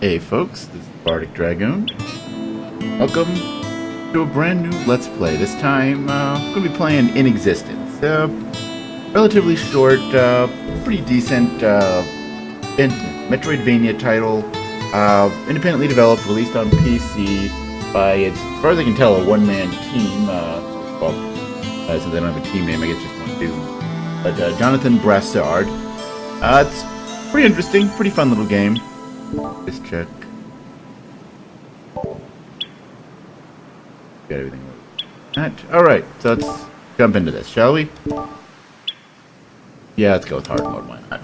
Hey folks, this is Bardic Dragoon. Welcome to a brand new Let's Play. This time, I'm going to be playing Inexistence. Relatively short, pretty decent Metroidvania title. Independently developed, released on PC by, as far as I can tell, a one-man team. Since they don't have a team name, I guess just one dude. But Jonathan Brassard. It's pretty interesting, pretty fun little game. Just check. Got everything right. Alright, so let's jump into this, shall we? Yeah, let's go with hard mode, why not?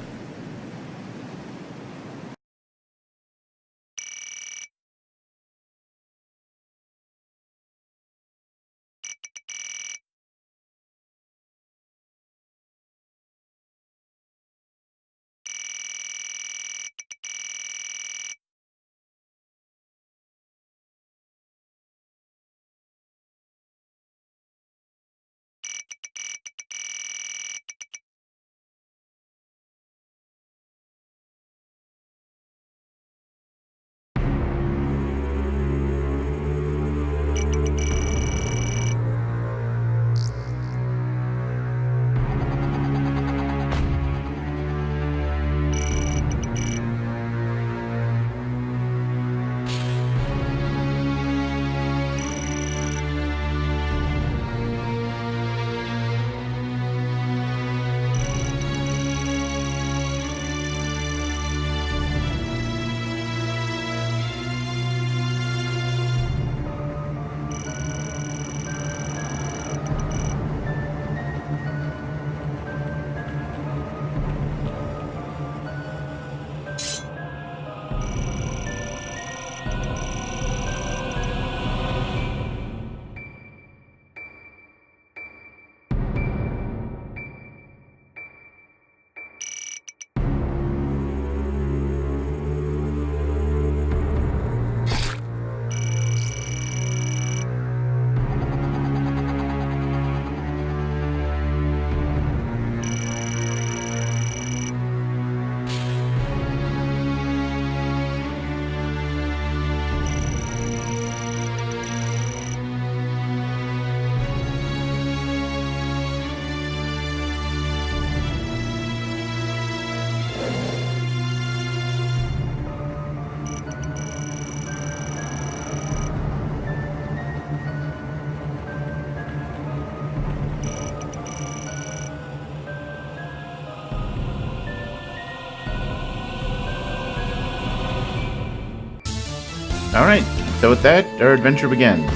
Alright, so with that, our adventure begins.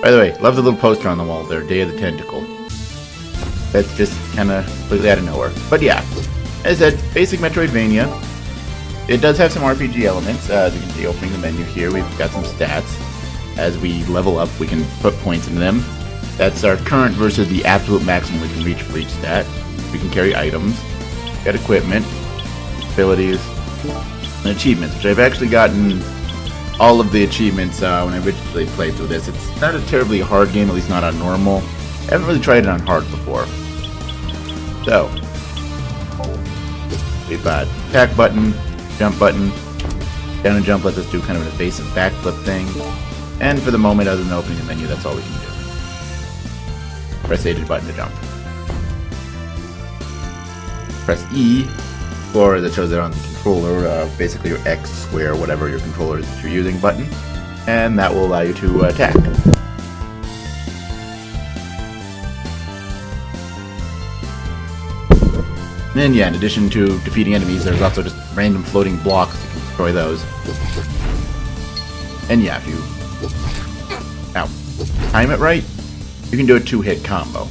By the way, love the little poster on the wall there, Day of the Tentacle. That's just kinda completely out of nowhere. But yeah, as I said, basic Metroidvania. It does have some RPG elements. As you can see, opening the menu here, we've got some stats. As we level up, we can put points into them. That's our current versus the absolute maximum we can reach for each stat. We can carry items. Got equipment, abilities, and achievements, which I've actually gotten all of the achievements when I originally played through this. It's not a terribly hard game, at least not on normal. I haven't really tried it on hard before. So, we've got attack button, jump button, down and jump lets us do kind of an evasive backflip thing. And for the moment, other than opening the menu, that's all we can do. Press A button to jump. Press E, or that shows it on the controller, basically your X, square, whatever your controller is that you're using button, and that will allow you to attack. And yeah, in addition to defeating enemies, there's also just random floating blocks, you can destroy those. And yeah, if you time it right, you can do a two-hit combo.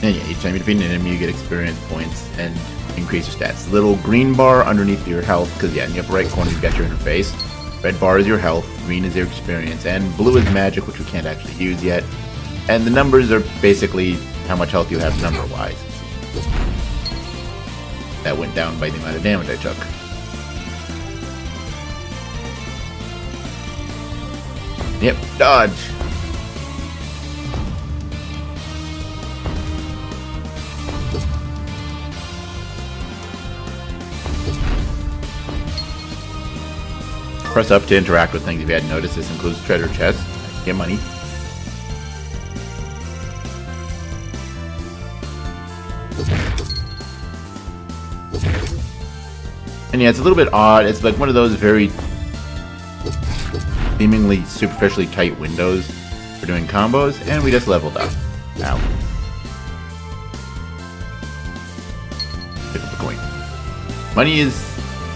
And yeah, each time you defeat an enemy, you get experience points and increase your stats. Little green bar underneath your health, because yeah, in the upper right corner you've got your interface. Red bar is your health, green is your experience, and blue is magic, which we can't actually use yet. And the numbers are basically how much health you have number-wise. That went down by the amount of damage I took. Yep, dodge. Press up to interact with things if you hadn't noticed. This includes treasure chests. Get money. And yeah, it's a little bit odd. It's like one of those very seemingly superficially tight windows for doing combos, and we just leveled up. Now, pick up a coin. Money is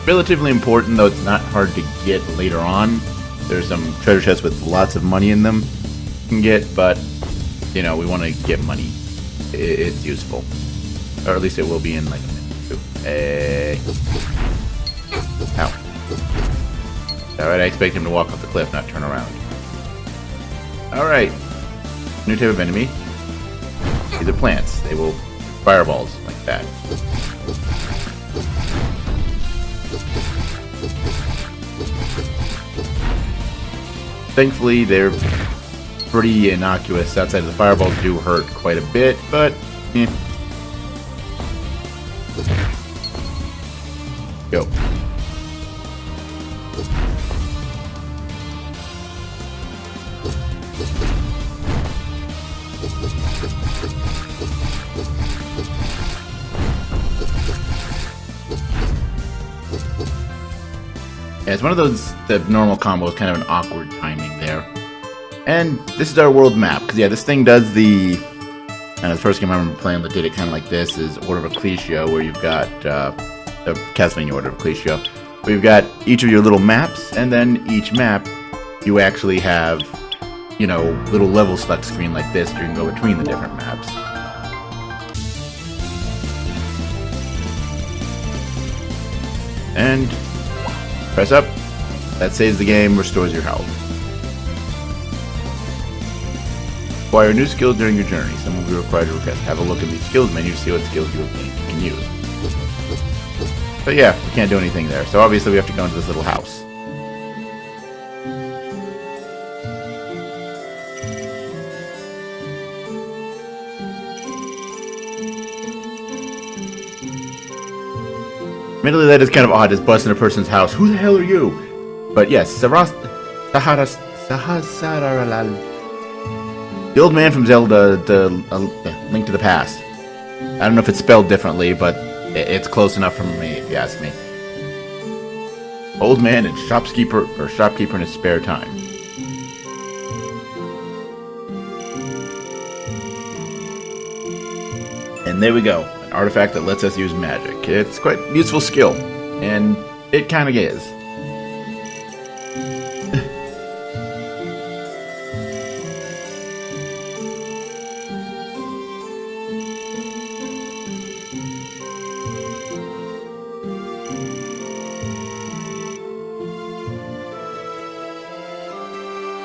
relatively important, though it's not hard to get later on. There's some treasure chests with lots of money in them you can get, but you know, we want to get money. It's useful, or at least it will be in like a minute or two. Ow. Alright, I expect him to walk off the cliff, not turn around. Alright. New type of enemy. These are plants. They will fireballs like that. Thankfully, they're pretty innocuous. Outside of the fireballs do hurt quite a bit, but eh. Go. Yeah, it's one of those, the normal combo is kind of an awkward timing there. And this is our world map, because yeah, this thing does the, and the first game I remember playing that did it kind of like this is Order of Ecclesia, where you've got, the Castlevania Order of Ecclesia, where you've got each of your little maps, and then each map, you actually have, you know, little level select screen like this, so you can go between the different maps. And press up. That saves the game, restores your health. Acquire new skills during your journey. Some will be required to request. Have a look in the skills menu to see what skills you can use. But yeah, we can't do anything there. So obviously we have to go into this little house. Admittedly, that is kind of odd, just busting a person's house. Who the hell are you? But yes, Sahasrarlal. The old man from Zelda, the Link to the Past. I don't know if it's spelled differently, but it's close enough for me, if you ask me. Old man and shopkeeper in his spare time. And there we go. An artifact that lets us use magic. It's quite a useful skill, and it kind of is.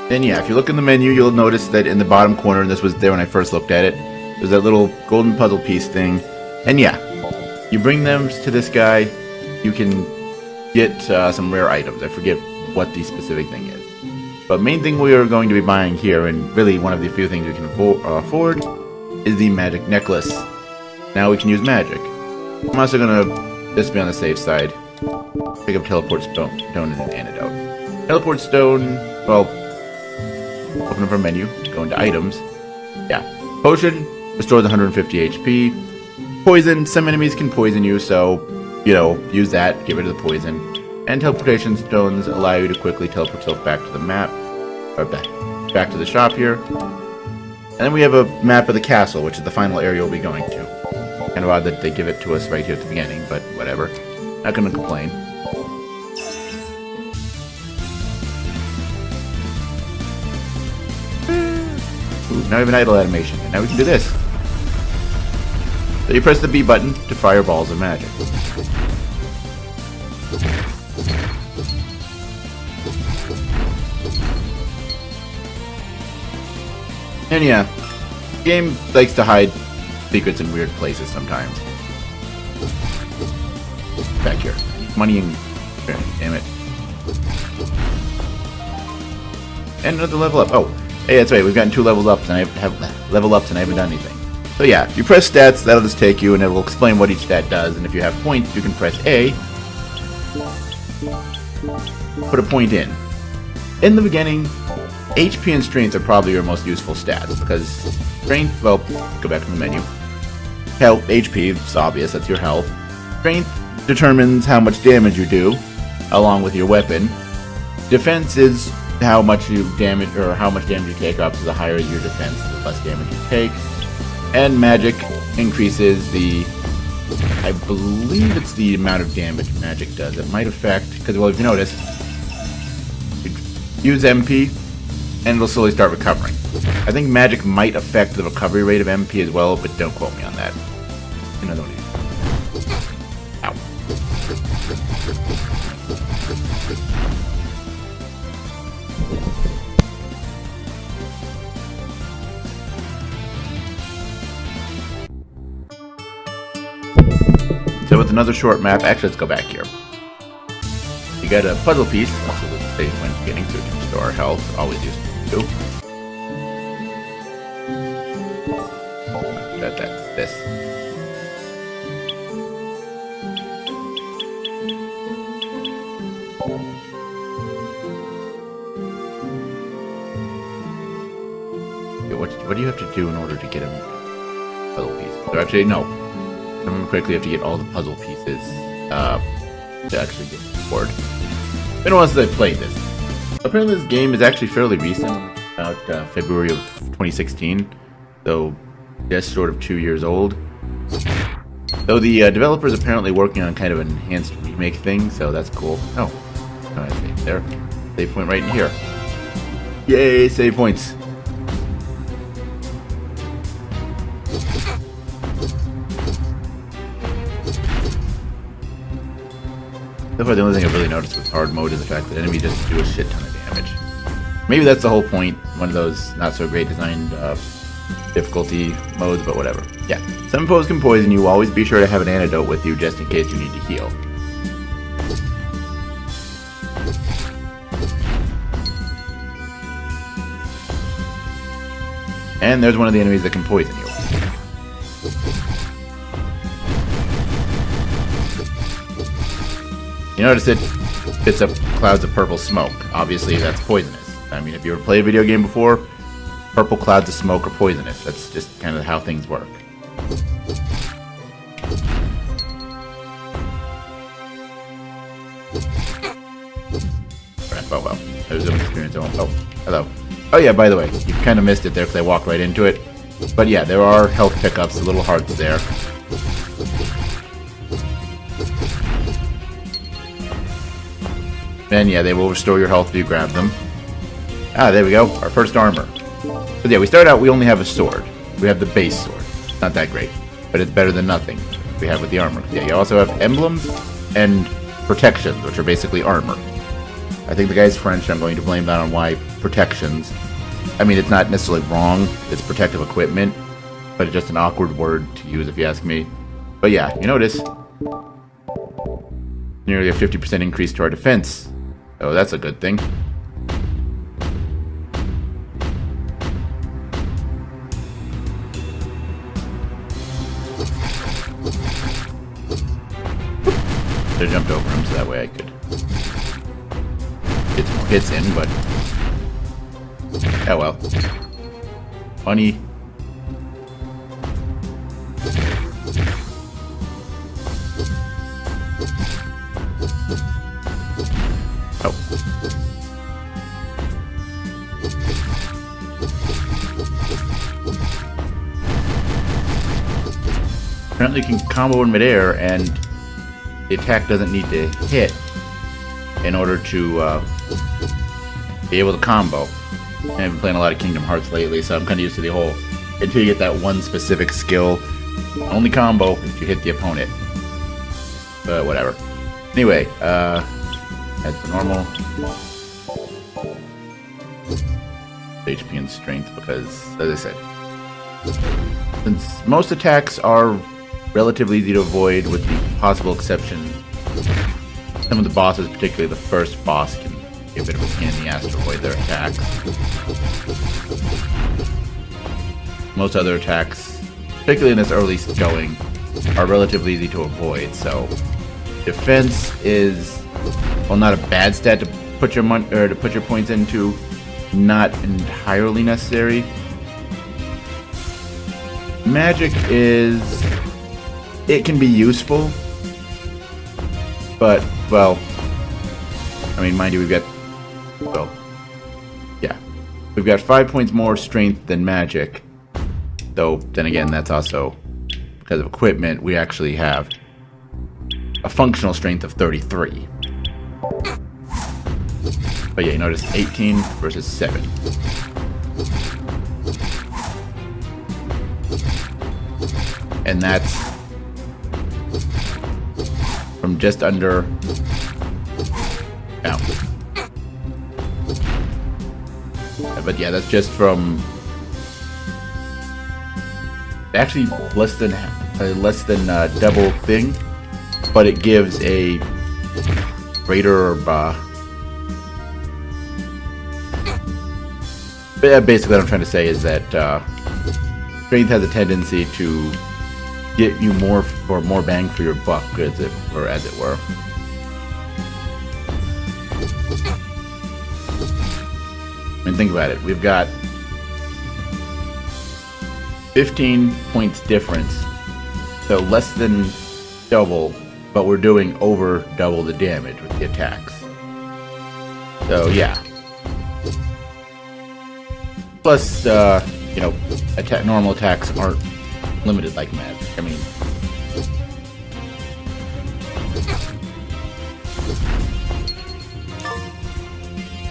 Then yeah, if you look in the menu, you'll notice that in the bottom corner, and this was there when I first looked at it, there's that little golden puzzle piece thing. And yeah, you bring them to this guy, you can get some rare items. I forget what the specific thing is. But main thing we are going to be buying here, and really one of the few things we can afford, is the magic necklace. Now we can use magic. I'm also going to, just be on the safe side, pick up Teleport Stone and an antidote. Teleport Stone, well, open up our menu, go into items. Yeah, potion, restores 150 HP. Poison, some enemies can poison you, so, you know, use that, get rid of the poison. And teleportation stones allow you to quickly teleport yourself back to the map, or back to the shop here. And then we have a map of the castle, which is the final area we'll be going to. Kind of odd that they give it to us right here at the beginning, but whatever. Not gonna complain. Ooh, now we have an idle animation, and now we can do this. So you press the B button to fire balls of magic. And yeah, the game likes to hide secrets in weird places sometimes. Back here. Money and... damn it. And another level up. Oh, hey, that's right. We've gotten 2 level ups, and I haven't done anything. So yeah, if you press stats, that'll just take you, and it will explain what each stat does. And if you have points, you can press A, put a point in. In the beginning, HP and strength are probably your most useful stats, because strength, well, go back to the menu. Health, HP, it's obvious, that's your health. Strength determines how much damage you do, along with your weapon. Defense is how much damage you take. Obviously, the higher your defense, the less damage you take. And magic increases I believe it's the amount of damage magic does. It might affect, because, well, if you notice, you use MP, and it'll slowly start recovering. I think magic might affect the recovery rate of MP as well, but don't quote me on that. Another one. Ow. So with another short map, actually let's go back here. You got a puzzle piece, also the save when getting to restore health, always useful to do. That's this. Okay, what do you have to do in order to get a puzzle piece? So actually, no. Remember quickly, you have to get all the puzzle pieces to actually get the board. It's been a while since I played this. Apparently this game is actually fairly recent, about February of 2016, so just sort of 2 years old. Though the developer is apparently working on kind of an enhanced remake thing, so that's cool. Oh, I see there. Save point right in here. Yay, save points. So far, the only thing I've really noticed with hard mode is the fact that enemies just do a shit ton of damage. Maybe that's the whole point, one of those not so great designed difficulty modes, but whatever. Yeah, some foes can poison you. Always be sure to have an antidote with you just in case you need to heal. And there's one of the enemies that can poison you. You notice it spits up clouds of purple smoke. Obviously, that's poisonous. I mean, if you ever played a video game before, purple clouds of smoke are poisonous. That's just kind of how things work. Oh well. There's an experience. Oh, hello. Oh yeah, by the way, you kind of missed it there because I walked right into it. But yeah, there are health pickups, the little hearts there. And yeah, they will restore your health if you grab them. Ah, there we go. Our first armor. But yeah, we start out, we only have a sword. We have the base sword. Not that great, but it's better than nothing we have with the armor. Yeah, you also have emblems and protections, which are basically armor. I think the guy's French, I'm going to blame that on why protections. I mean, it's not necessarily wrong, it's protective equipment, but it's just an awkward word to use if you ask me. But yeah, you notice, nearly a 50% increase to our defense. Oh, that's a good thing. I jumped over him so that way I could get some more hits in, but oh well. Funny. Oh. Apparently you can combo in midair, and the attack doesn't need to hit in order to be able to combo. I've been playing a lot of Kingdom Hearts lately, so I'm kind of used to the whole, until you get that one specific skill, only combo if you hit the opponent. But whatever. Anyway, as per normal, HP and strength, because, as I said, since most attacks are relatively easy to avoid, with the possible exception, some of the bosses, particularly the first boss, can be a bit of a pain in the ass to avoid their attacks. Most other attacks, particularly in this early going, are relatively easy to avoid, so defense is, well, not a bad stat to put your to put your points into, not entirely necessary. Magic is, it can be useful, but, well, I mean, mind you, we've got, well, yeah, we've got 5 points more strength than magic, though, then again, that's also because of equipment. We actually have a functional strength of 33. But yeah, you notice 18 versus 7. And that's from just under down. But yeah, that's just from actually less than double thing, but it gives a greater basically what I'm trying to say is that strength has a tendency to get you more bang for your buck, as it were. I mean, think about it. We've got 15 points difference, so less than double, but we're doing over double the damage with the attacks. So yeah. Plus, you know, normal attacks aren't limited like magic. I mean,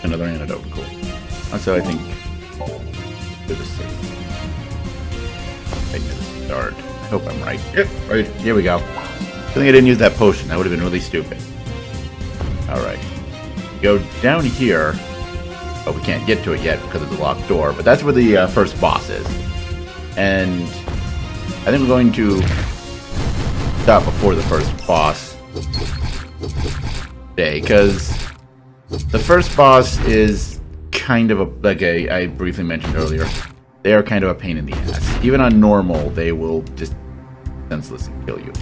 another antidote, cool. Also, I think there's a save. I need to start. I hope I'm right. Yep, right. Here we go. I think I didn't use that potion. That would have been really stupid. Alright. Go down here. Oh, we can't get to it yet because of the locked door, but that's where the first boss is. And I think we're going to stop before the first boss today, because the first boss is kind of I briefly mentioned earlier, they are kind of a pain in the ass. Even on normal, they will just senselessly kill you.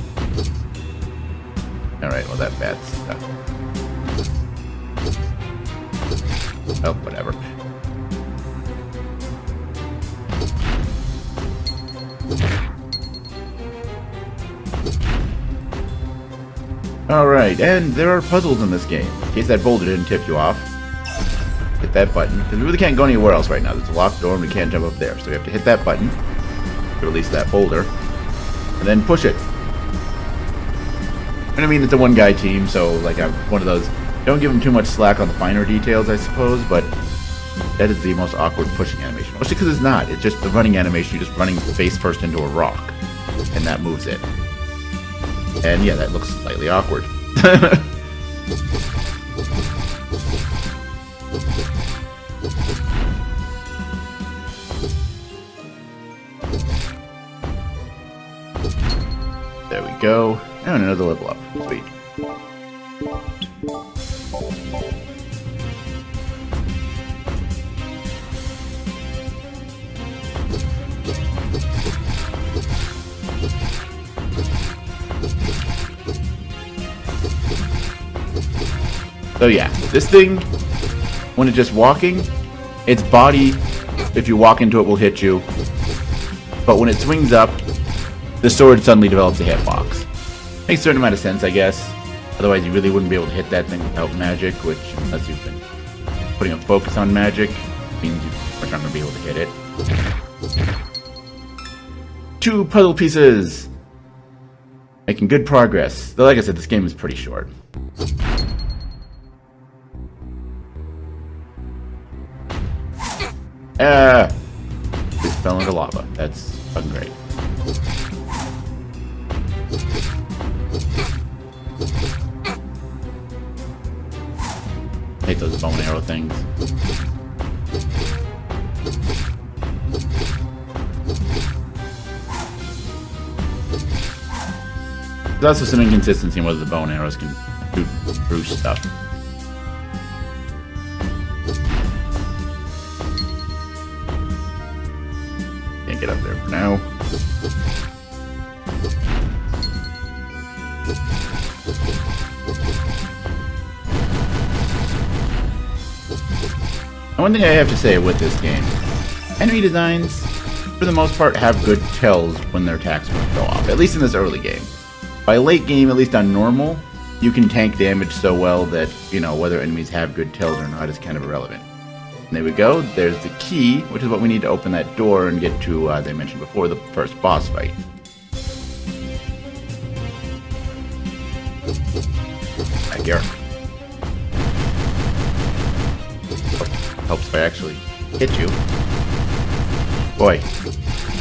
Alright, well, that bad stuff. Oh, whatever. Alright, and there are puzzles in this game. In case that boulder didn't tip you off, hit that button. Because we really can't go anywhere else right now. There's a locked door and we can't jump up there. So we have to hit that button to release that boulder, and then push it. And I mean, it's a one-guy team, so like I'm one of those. Don't give them too much slack on the finer details, I suppose, but that is the most awkward pushing animation. Mostly because it's not. It's just the running animation. You're just running face first into a rock, and that moves it. And yeah, that looks slightly awkward. There we go. And another level up. Sweet. So yeah, this thing, when it's just walking, its body, if you walk into it, will hit you. But when it swings up, the sword suddenly develops a hitbox. Makes a certain amount of sense, I guess. Otherwise, you really wouldn't be able to hit that thing without magic, which, unless you've been putting a focus on magic, means you're not going to be able to hit it. 2 puzzle pieces! Making good progress. Though, like I said, this game is pretty short. It fell into lava. That's fucking great. I hate those bow and arrow things. There's also some inconsistency in whether the bow and arrows can shoot through stuff. get up there for now. And one thing I have to say with this game, enemy designs, for the most part, have good tells when their attacks are going to go off, at least in this early game. By late game, at least on normal, you can tank damage so well that, you know, whether enemies have good tells or not is kind of irrelevant. And there we go, there's the key, which is what we need to open that door and get to, as I mentioned before, the first boss fight. Hi, Garrett. Helps if I actually hit you. Boy,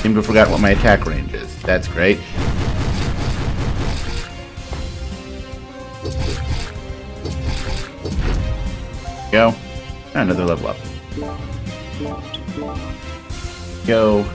seem to have forgotten what my attack range is. That's great. Go. Another level up. Go.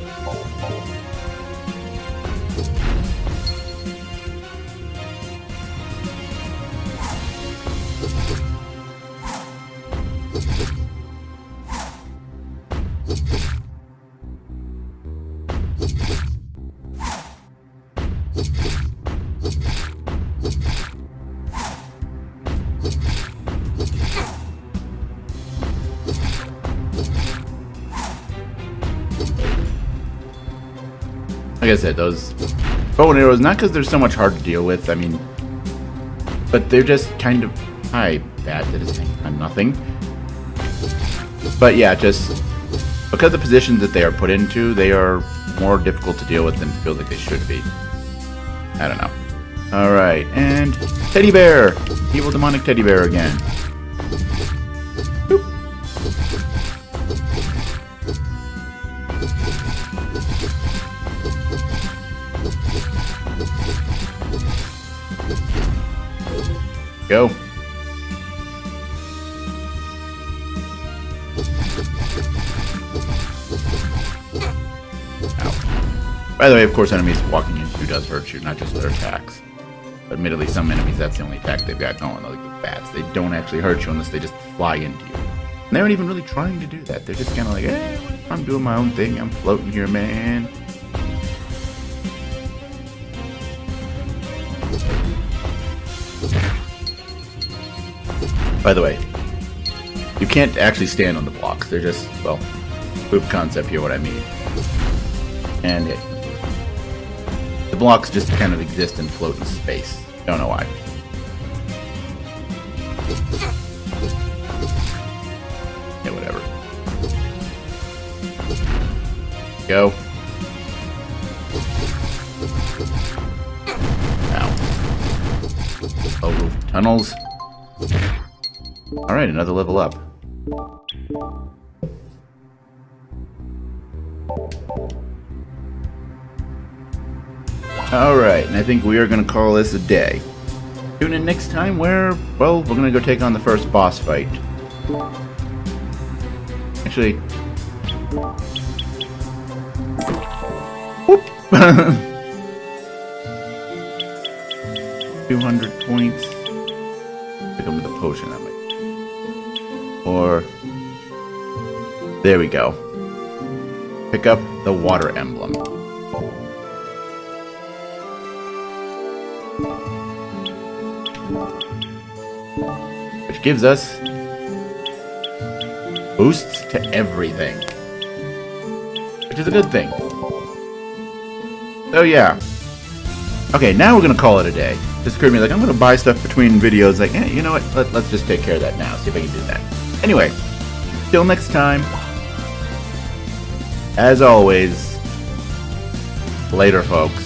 Like I said, those bow and arrows, not because they're so much hard to deal with, I mean, but they're just kind of, bad that is on nothing. But yeah, just because the positions that they are put into, they are more difficult to deal with than it feels like they should be. I don't know. Alright, and teddy bear! Evil demonic teddy bear again. Boop. Go. Ow. By the way, of course, enemies walking into you does hurt you, not just their attacks. Admittedly, some enemies, that's the only attack they've got going, like the bats. They don't actually hurt you unless they just fly into you. And they aren't even really trying to do that. They're just kind of like, hey, I'm doing my own thing. I'm floating here, man. By the way, you can't actually stand on the blocks. They're just, well, proof concept here what I mean. And the blocks just kind of exist and float in space. Don't know why. Yeah, whatever. Go. Ow. Low roof tunnels. Alright, another level up. Alright, and I think we are going to call this a day. Tune in next time where, well, we're going to go take on the first boss fight. Actually... Whoop! 200 points. Pick up with a potion, that might. Or... There we go. Pick up the water emblem. Which gives us boosts to everything. Which is a good thing. So yeah. Okay, now we're gonna call it a day. Just occurred to me, like, I'm gonna buy stuff between videos, like, you know what, let's just take care of that now, see if I can do that. Anyway, till next time, as always, later folks.